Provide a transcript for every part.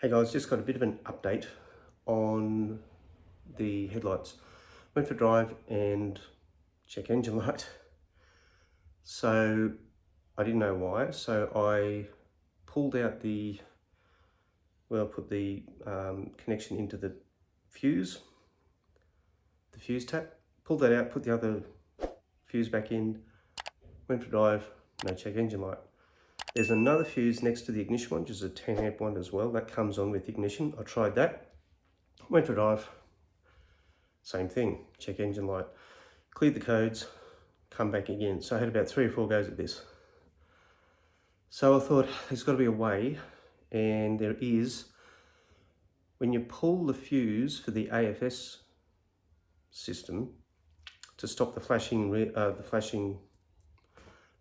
Hey guys, just got a bit of an update on the headlights. Went for a drive and check engine light. So I didn't know why. So I pulled out put the connection into the fuse tap, pulled that out, put the other fuse back in, went for a drive, no check engine light. There's another fuse next to the ignition one, which is a 10 amp one as well. That comes on with ignition. I tried that, went for a drive, same thing, check engine light. Cleared the codes, come back again. So I had about 3 or 4 goes at this. So I thought there's got to be a way, and there is. When you pull the fuse for the AFS system to stop the flashing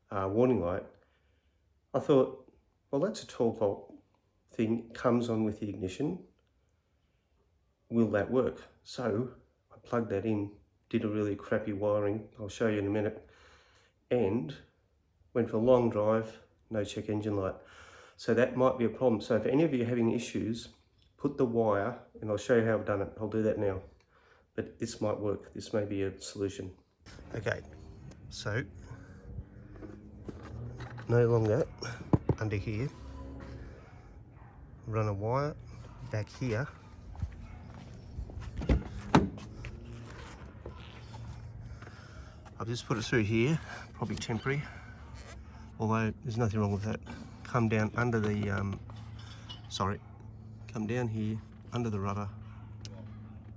warning light, I thought, well, that's a 12 volt thing, comes on with the ignition. Will that work? So I plugged that in, did a really crappy wiring, I'll show you in a minute, and went for a long drive, no check engine light. So that might be a problem. So if any of you are having issues, put the wire, and I'll show you how I've done it. I'll do that now. But this might work. This may be a solution. Okay, so no longer under here. Run a wire back here. I've just put it through here, probably temporary, although there's nothing wrong with that. Come down under the, come down here under the rudder,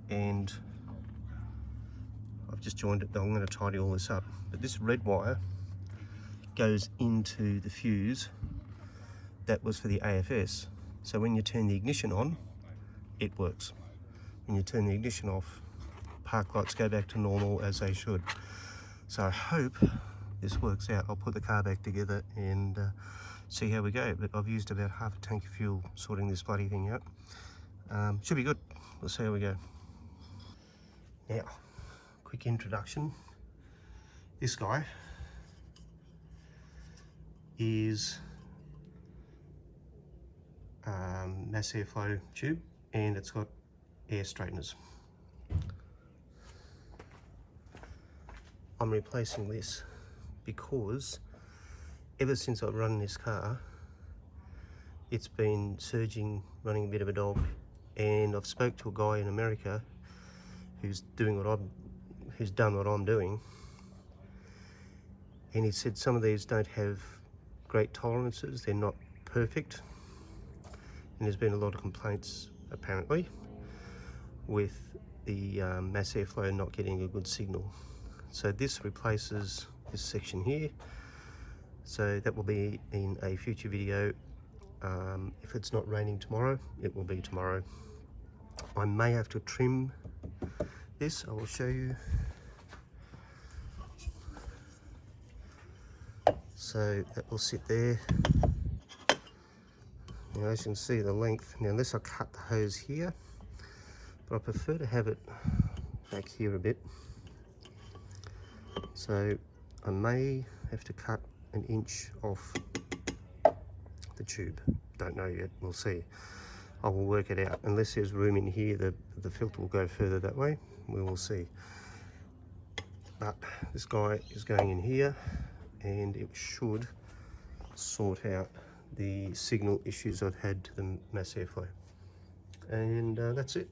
and I've just joined it. I'm going to tidy all this up. But this red wire goes into the fuse that was for the AFS. So when you turn the ignition on, it works. When you turn the ignition off, park lights go back to normal as they should. So I hope this works out. I'll put the car back together and see how we go. But I've used about half a tank of fuel sorting this bloody thing out. Should be good. We'll see how we go. Now, quick introduction. This guy is mass airflow tube, and it's got air straighteners. I'm replacing this because ever since I've run this car, it's been surging, running a bit of a dog, and I've spoke to a guy in America who's done what I'm doing, and he said some of these don't have great tolerances, they're not perfect, and there's been a lot of complaints apparently with the mass airflow not getting a good signal. So this replaces this section here, so that will be in a future video. If it's not raining tomorrow, it will be tomorrow. I may have to trim this. I will show you. So that will sit there. Now as you can see the length, now unless I cut the hose here, but I prefer to have it back here a bit. So I may have to cut an inch off the tube. Don't know yet, we'll see. I will work it out. Unless there's room in here, the filter will go further that way. We will see. But this guy is going in here, and it should sort out the signal issues I've had to the mass airflow. And that's it.